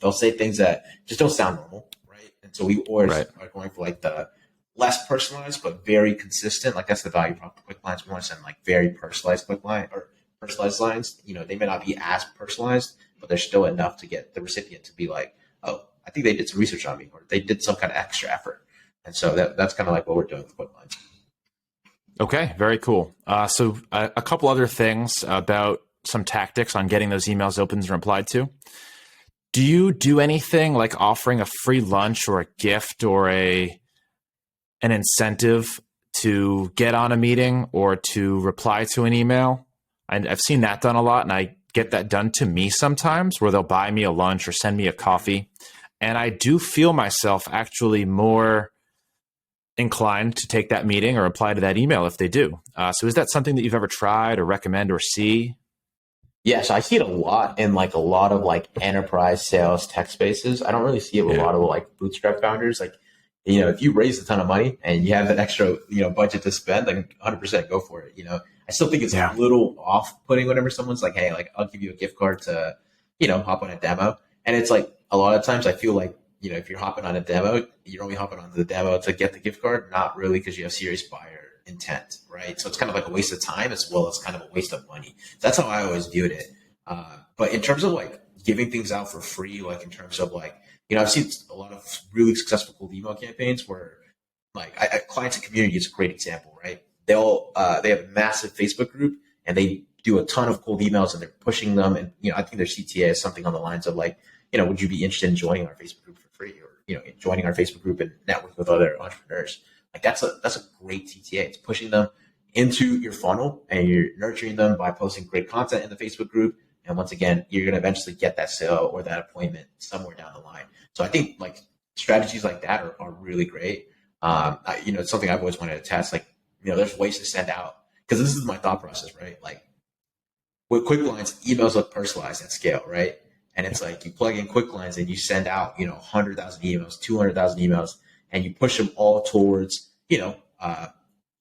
Speaker 2: they'll say things that just don't sound normal, right? And so we always are going for like the less personalized but very consistent. Like that's the value prop of quick lines. We want to send like very personalized quick line or personalized lines. They may not be as personalized, but they're still enough to get the recipient to be like, oh, I think they did some research on me, or they did some kind of extra effort. And so that's kind of like what we're doing with quick lines.
Speaker 1: Okay, very cool. So a couple other things about some tactics on getting those emails opened and replied to. Do you do anything like offering a free lunch or a gift or an incentive to get on a meeting or to reply to an email? I've seen that done a lot, and I get that done to me sometimes, where they'll buy me a lunch or send me a coffee. And I do feel myself actually more inclined to take that meeting or reply to that email if they do. So is that something that you've ever tried or recommend or see?
Speaker 2: Yeah, so I see it a lot in like a lot of like enterprise sales tech spaces. I don't really see it with a lot of like bootstrap founders. Like, if you raise a ton of money and you have that extra, budget to spend, like 100% go for it. I still think it's a little off-putting whenever someone's like, hey, like I'll give you a gift card to, hop on a demo. And it's like a lot of times I feel like, if you're hopping on a demo, you're only hopping on the demo to get the gift card, not really because you have serious buyer intent, right? So it's kind of like a waste of time as well as kind of a waste of money. That's how I always viewed it. But in terms of like giving things out for free, like in terms of like, I've seen a lot of really successful cold email campaigns where like clients and community is a great example, right? They have a massive Facebook group and they do a ton of cold emails and they're pushing them. And, I think their CTA is something on the lines of like, would you be interested in joining our Facebook group for free, or, joining our Facebook group and network with other entrepreneurs? like that's a great CTA. It's pushing them into your funnel and you're nurturing them by posting great content in the Facebook group. And once again, you're going to eventually get that sale or that appointment somewhere down the line. So I think like strategies like that are really great. It's something I've always wanted to test. Like, there's ways to send out, because this is my thought process, right? Like with quick lines, emails look personalized at scale, right? And it's like you plug in quick lines and you send out, 100,000 emails, 200,000 emails, and you push them all towards,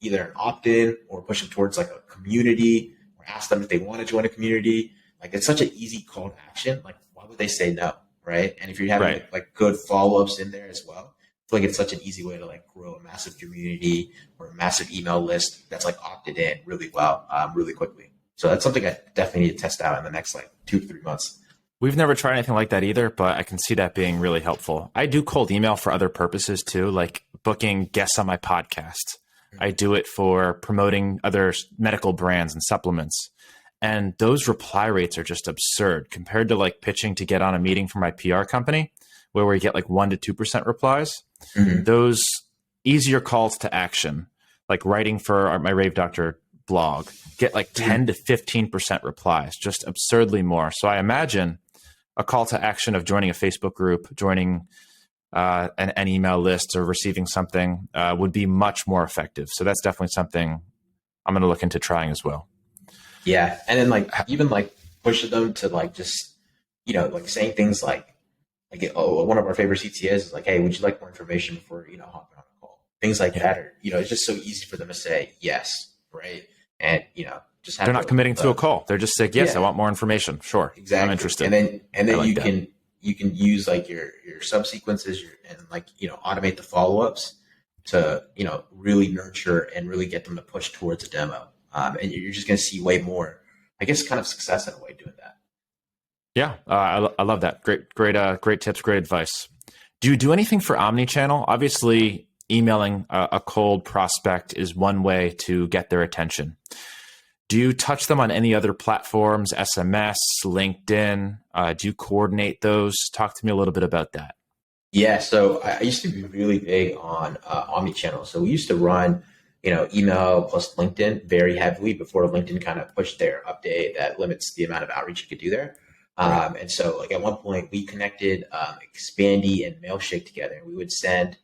Speaker 2: either an opt-in or push them towards like a community or ask them if they want to join a community. Like it's such an easy call to action. Like why would they say no, right? And if you're having like good follow-ups in there as well, I feel like it's such an easy way to like grow a massive community or a massive email list that's like opted in really well, really quickly. So that's something I definitely need to test out in the next like 2 to 3 months.
Speaker 1: We've never tried anything like that either, but I can see that being really helpful. I do cold email for other purposes too, like booking guests on my podcast. I do it for promoting other medical brands and supplements. And those reply rates are just absurd compared to like pitching to get on a meeting for my PR company where we get like 1 to 2% replies. Mm-hmm. Those easier calls to action, like writing for my Rave Doctor blog, get like 10 to 15% replies, just absurdly more. So I imagine a call to action of joining a Facebook group, joining an email list or receiving something would be much more effective. So that's definitely something I'm going to look into trying as well.
Speaker 2: Yeah. And then like, even like pushing them to like, just, like saying things like, one of our favorite CTAs is like, hey, would you like more information before, hopping on a call? Things like that are, it's just so easy for them to say yes. Right. And, just have
Speaker 1: they're not committing to a call. They're just saying, yes, I want more information. Sure.
Speaker 2: Exactly.
Speaker 1: I'm interested.
Speaker 2: And then you can use like your subsequences and like, automate the follow-ups to, really nurture and really get them to push towards a demo. And you're just going to see way more, I guess, kind of success in a way doing that.
Speaker 1: Yeah. I love that. Great tips. Great advice. Do you do anything for Omni Channel? Obviously emailing a cold prospect is one way to get their attention. Do you touch them on any other platforms, SMS, LinkedIn? Do you coordinate those? Talk to me a little bit about that.
Speaker 2: Yeah, so I used to be really big on Omni Channel. So we used to run, email plus LinkedIn very heavily before LinkedIn kind of pushed their update that limits the amount of outreach you could do there. Right. And so like at one point we connected Expandy and Mailshake together. And we would send,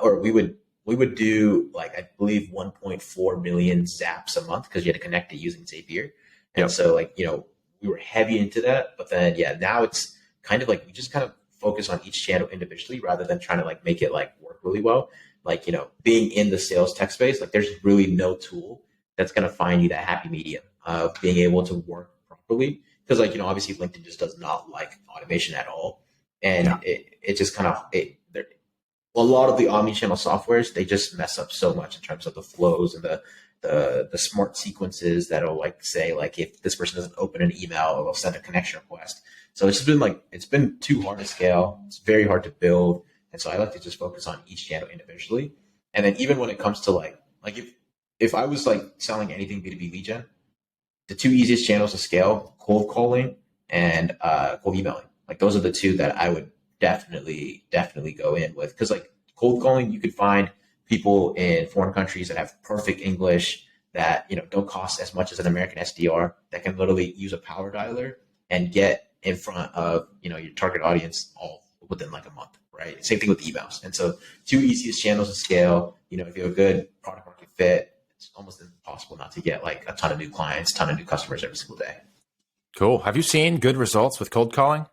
Speaker 2: or we would do like, I believe 1.4 million zaps a month because you had to connect it using Zapier. And so like, we were heavy into that, but then, now it's kind of like, we just kind of focus on each channel individually rather than trying to like make it like work really well. Like, being in the sales tech space, like there's really no tool that's going to find you that happy medium of being able to work properly. Because like, obviously LinkedIn just does not like automation at all. And it just kind of, a lot of the omni-channel softwares, they just mess up so much in terms of the flows and the smart sequences that'll like say like if this person doesn't open an email, it'll send a connection request. So it's just been like it's been too hard to scale. It's very hard to build, and so I like to just focus on each channel individually. And then even when it comes to like if I was like selling anything B2B lead gen, the two easiest channels to scale: cold calling and cold emailing. Like those are the two that I would definitely go in with, because like cold calling, you could find people in foreign countries that have perfect English that don't cost as much as an American SDR, that can literally use a power dialer and get in front of your target audience all within like a month, right? Same thing with emails. And so two easiest channels to scale. If you have a good product market fit, it's almost impossible not to get like a ton of new clients, ton of new customers every single day.
Speaker 1: Cool. Have you seen good results with cold calling?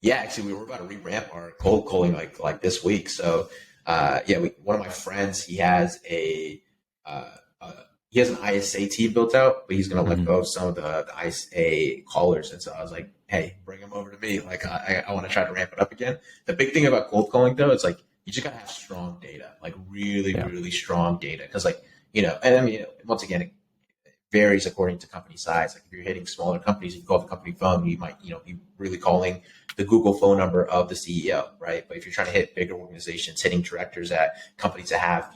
Speaker 2: Yeah, actually, we were about to re-ramp our cold calling like this week. So, one of my friends, he has an ISA team built out, but he's going to let go of some of the ISA callers. And so I was like, hey, bring him over to me. Like, I want to try to ramp it up again. The big thing about cold calling, though, is like you just got to have strong data, like really strong data, because like and I mean, once again, it varies according to company size. Like if you're hitting smaller companies, you call the company phone, you might be really calling the Google phone number of the CEO, right? But if you're trying to hit bigger organizations, hitting directors at companies that have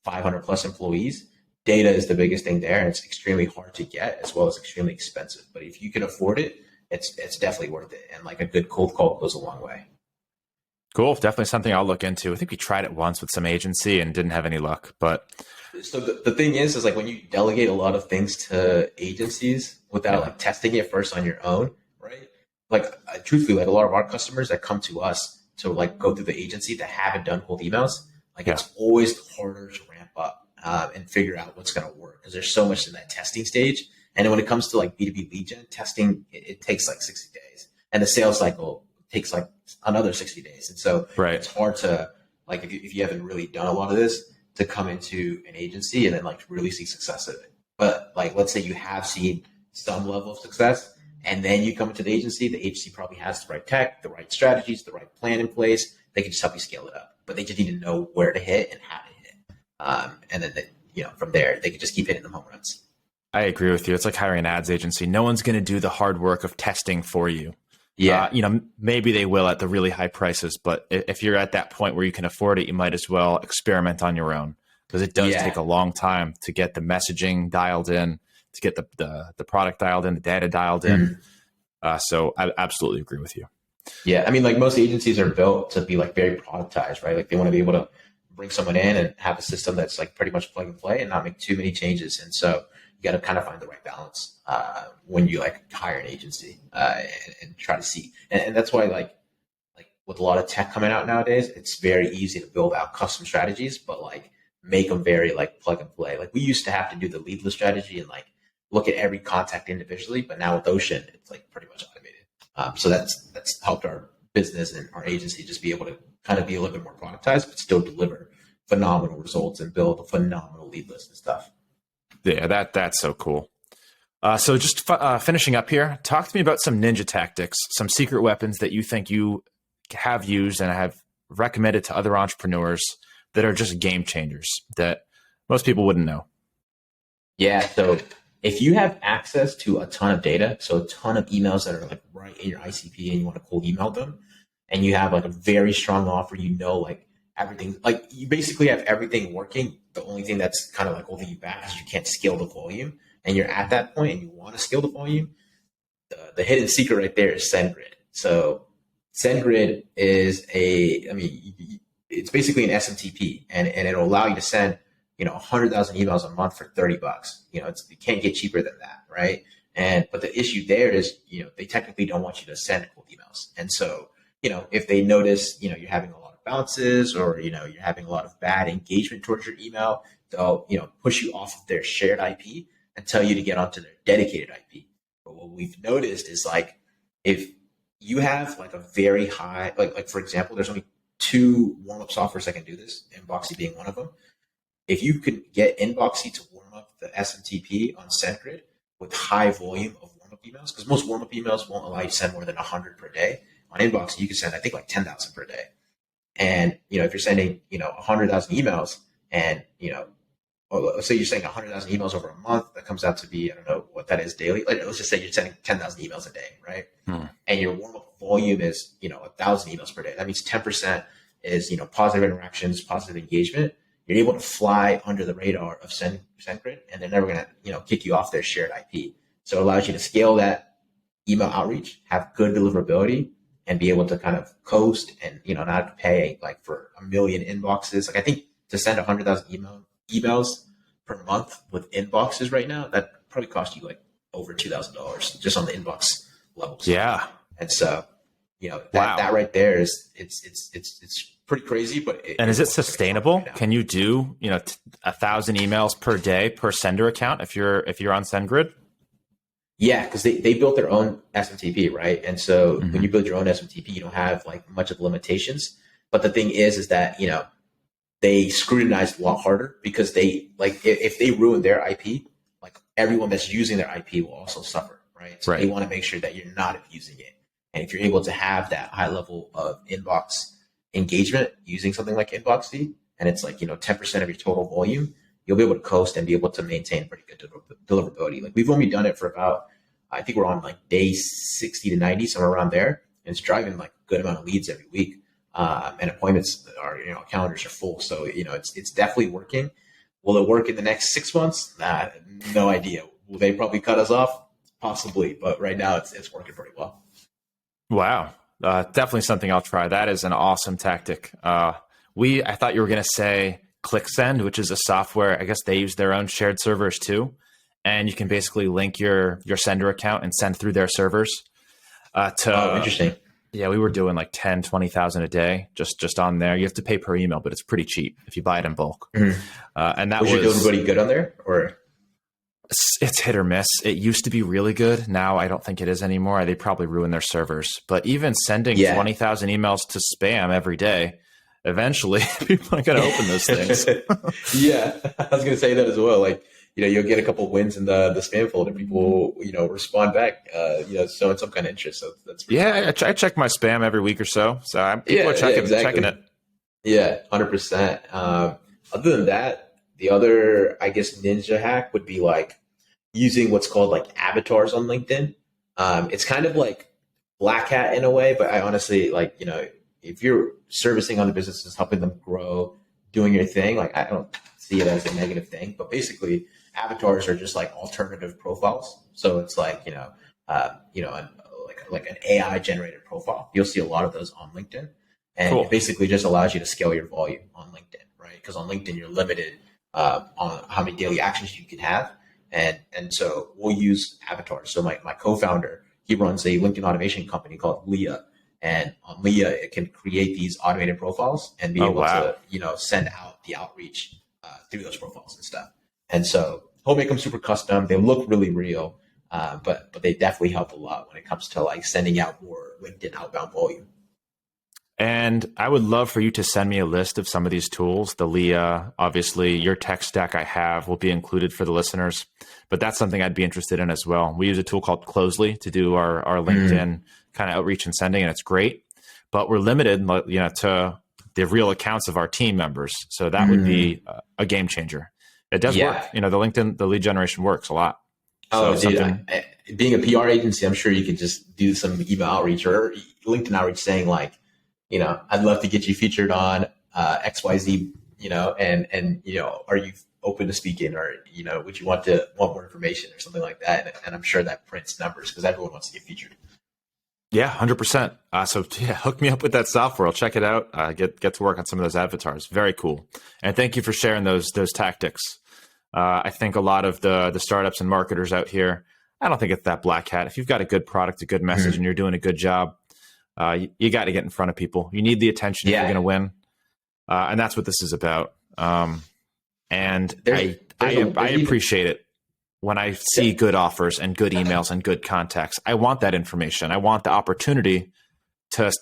Speaker 2: 500 plus employees, data is the biggest thing there, and it's extremely hard to get as well as extremely expensive. But if you can afford it, it's definitely worth it, and like a good cold call goes a long way.
Speaker 1: Cool. Definitely something I'll look into. I think we tried it once with some agency and didn't have any luck, but
Speaker 2: So the thing is like when you delegate a lot of things to agencies without
Speaker 1: yeah.
Speaker 2: like testing it first on your own, right? Like truthfully, like a lot of our customers that come to us to like go through the agency that haven't done cold emails, like
Speaker 1: Yeah.
Speaker 2: it's always harder to ramp up and figure out what's going to work because there's so much in that testing stage. And then when it comes to like B2B lead gen testing, it takes like 60 days, and the sales cycle takes like another 60 days. And so
Speaker 1: Right.
Speaker 2: it's hard to like if you haven't really done a lot of this to come into an agency and then like really see success of it. But like, let's say you have seen some level of success and then you come into the agency probably has the right tech, the right strategies, the right plan in place. They can just help you scale it up, but they just need to know where to hit and how to hit. And then, from there, they can just keep hitting them home runs.
Speaker 1: I agree with you. It's like hiring an ads agency. No one's going to do the hard work of testing for you.
Speaker 2: Yeah.
Speaker 1: Maybe they will at the really high prices, but if you're at that point where you can afford it, you might as well experiment on your own, because it does take a long time to get the messaging dialed in, to get the product dialed in, the data dialed in. So I absolutely agree with you.
Speaker 2: Yeah. I mean, like most agencies are built to be like very productized, right? Like they want to be able to bring someone in and have a system that's like pretty much plug and play and not make too many changes. And so you got to kind of find the right balance when you like hire an agency and try to see. And that's why like with a lot of tech coming out nowadays, it's very easy to build out custom strategies, but like make them very like plug and play. Like we used to have to do the leadless strategy and like look at every contact individually, but now with Ocean, it's like pretty much automated. So that's helped our business and our agency just be able to kind of be a little bit more productized, but still deliver phenomenal results and build a phenomenal lead list and stuff.
Speaker 1: Yeah, that's so cool. So just finishing up here, talk to me about some ninja tactics, some secret weapons that you think you have used and have recommended to other entrepreneurs that are just game changers that most people wouldn't know.
Speaker 2: Yeah. So if you have access to a ton of data, so a ton of emails that are like right in your ICP and you want to cold email them, and you have like a very strong offer, like everything, like you basically have everything working. The only thing that's kind of like holding you back is you can't scale the volume, and you're at that point and you want to scale the volume. The hidden secret right there is SendGrid. So SendGrid is it's basically an SMTP, and it'll allow you to send 100,000 emails a month for $30. You can't get cheaper than that, right? But the issue there is they technically don't want you to send cold emails, and so if they notice you're having a lot of bounces or you're having a lot of bad engagement towards your email, they'll push you off of their shared IP and tell you to get onto their dedicated IP. But what we've noticed is like if you have like a very high like for example, there's only two warm-up softwares that can do this, Inboxy being one of them. If you can get Inboxy to warm up the SMTP on SendGrid with high volume of warm-up emails, because most warm-up emails won't allow you to send more than 100 per day. On Inboxy, you can send, I think, like 10,000 per day. And, if you're sending, 100,000 emails and, let's say you're sending 100,000 emails over a month, that comes out to be, I don't know what that is daily. Like, let's just say you're sending 10,000 emails a day, right? And your warm-up volume is, 1,000 emails per day. That means 10% is, positive interactions, positive engagement. You're able to fly under the radar of SendGrid, and they're never going to, kick you off their shared IP. So it allows you to scale that email outreach, have good deliverability, and be able to kind of coast and, not have to pay like for 1 million inboxes. Like I think to send 100,000 emails per month with inboxes right now, that probably cost you like over $2,000 just on the inbox levels.
Speaker 1: Yeah.
Speaker 2: And so, that right there is, it's pretty crazy, but
Speaker 1: is it sustainable? Right, can you do 1,000 emails per day per sender account if you're on SendGrid?
Speaker 2: Yeah, because they built their own SMTP, right? And so when you build your own SMTP, you don't have like much of the limitations. But the thing is that they scrutinized a lot harder because they like if they ruin their IP, like everyone that's using their IP will also suffer, right? So they want to make sure that you're not abusing it. And if you're able to have that high level of inbox engagement using something like Inboxy, and it's like 10% of your total volume, you'll be able to coast and be able to maintain pretty good deliverability. Like we've only done it for about, I think we're on like day 60 to 90, somewhere around there. And it's driving like a good amount of leads every week. And appointments are, calendars are full. So, it's definitely working. Will it work in the next 6 months? No idea. Will they probably cut us off? Possibly. But right now it's working pretty well.
Speaker 1: Wow. definitely something I'll try. That is an awesome tactic. I thought you were going to say ClickSend, which is a software. I guess they use their own shared servers too, and you can basically link your sender account and send through their servers.
Speaker 2: Oh, interesting.
Speaker 1: Yeah, we were doing like 10, 20,000 a day just on there. You have to pay per email, but it's pretty cheap if you buy it in bulk.
Speaker 2: Mm-hmm.
Speaker 1: And that
Speaker 2: was your everybody good on there, or?
Speaker 1: It's hit or miss. It used to be really good. Now I don't think it is anymore. They probably ruined their servers. But even sending 20,000 emails to spam every day, eventually people are going to open those things.
Speaker 2: Yeah, I was going to say that as well. Like, you'll get a couple of wins in the spam folder. People, respond back, showing some kind of interest. So that's
Speaker 1: I check my spam every week or so. So people are checking it.
Speaker 2: Yeah, 100%. Other than that, the other, I guess, ninja hack would be like using what's called like avatars on LinkedIn. It's kind of like black hat in a way, but I honestly if you're servicing other businesses, helping them grow, doing your thing, like I don't see it as a negative thing, but basically avatars are just like alternative profiles. So it's like, like an AI generated profile. You'll see a lot of those on LinkedIn, and It basically just allows you to scale your volume on LinkedIn, right? Because on LinkedIn, you're limited on how many daily actions you can have. And so we'll use avatars. So my co-founder, he runs a LinkedIn automation company called Leah. And on Leah, it can create these automated profiles and be able to, send out the outreach through those profiles and stuff. And so he'll make them super custom. They look really real, but they definitely help a lot when it comes to like sending out more LinkedIn outbound volume.
Speaker 1: And I would love for you to send me a list of some of these tools. The Leah, obviously, your tech stack I have will be included for the listeners, but that's something I'd be interested in as well. We use a tool called Closely to do our LinkedIn kind of outreach and sending, and it's great, but we're limited, to the real accounts of our team members. So that would be a game changer. It does work. The lead generation works a lot.
Speaker 2: Oh, so dude, being a PR agency, I'm sure you could just do some email outreach or LinkedIn outreach saying like, I'd love to get you featured on XYZ, and are you open to speaking, or, would you want more information or something like that? And I'm sure that prints numbers because everyone wants to get featured.
Speaker 1: Yeah, 100%. So hook me up with that software. I'll check it out. Get to work on some of those avatars. Very cool. And thank you for sharing those tactics. I think a lot of the startups and marketers out here, I don't think it's that black hat. If you've got a good product, a good message, and you're doing a good job, you got to get in front of people. You need the attention if you're going to win. And that's what this is about. And I appreciate it when I see good offers and good emails and good contacts. I want that information. I want the opportunity to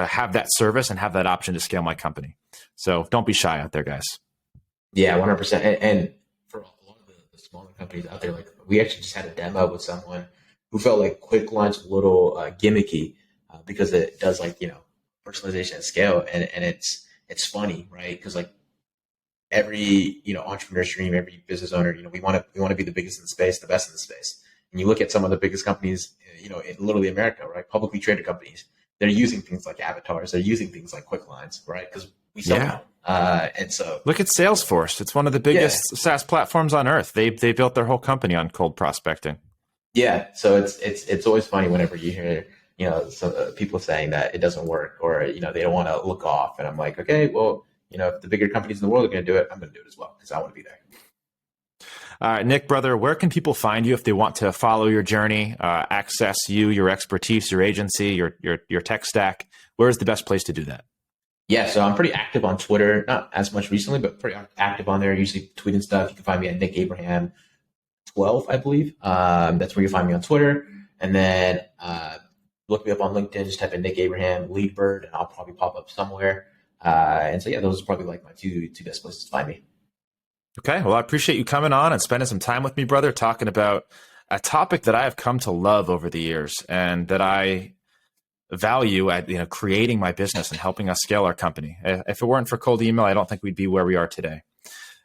Speaker 1: have that service and have that option to scale my company. So don't be shy out there, guys.
Speaker 2: Yeah, 100%. And for a lot of the smaller companies out there, like we actually just had a demo with someone who felt like QuickLine's a little gimmicky because it does personalization at scale. And it's funny, right? Because like every entrepreneur's dream, every business owner, we want to be the biggest in the space, the best in the space. And you look at some of the biggest companies, in literally America, right? Publicly traded companies, they're using things like avatars, they're using things like quick lines, right? Because we sell them. And so
Speaker 1: look at Salesforce. It's one of the biggest SaaS platforms on earth. They built their whole company on cold prospecting.
Speaker 2: Yeah. So it's always funny whenever you hear some people saying that it doesn't work, or they don't want to look off. And I'm like, okay, well, if the bigger companies in the world are going to do it, I'm going to do it as well because I want to be there.
Speaker 1: All right, Nick, brother, where can people find you if they want to follow your journey, access you, your expertise, your agency, your tech stack? Where is the best place to do that?
Speaker 2: Yeah, so I'm pretty active on Twitter, not as much recently, but pretty active on there, usually tweeting stuff. You can find me at Nick Abraham 12, I believe. That's where you find me on Twitter. And then look me up on LinkedIn, just type in Nick Abraham, lead bird, and I'll probably pop up somewhere. And so, those are probably like my two best places to find me.
Speaker 1: Okay. Well, I appreciate you coming on and spending some time with me, brother, talking about a topic that I have come to love over the years and that I value at, creating my business and helping us scale our company. If it weren't for cold email, I don't think we'd be where we are today.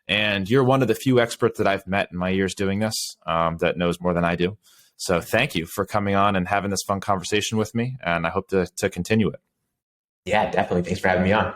Speaker 1: And you're one of the few experts that I've met in my years doing this that knows more than I do. So thank you for coming on and having this fun conversation with me. And I hope to continue it.
Speaker 2: Yeah, definitely. Thanks for having me on.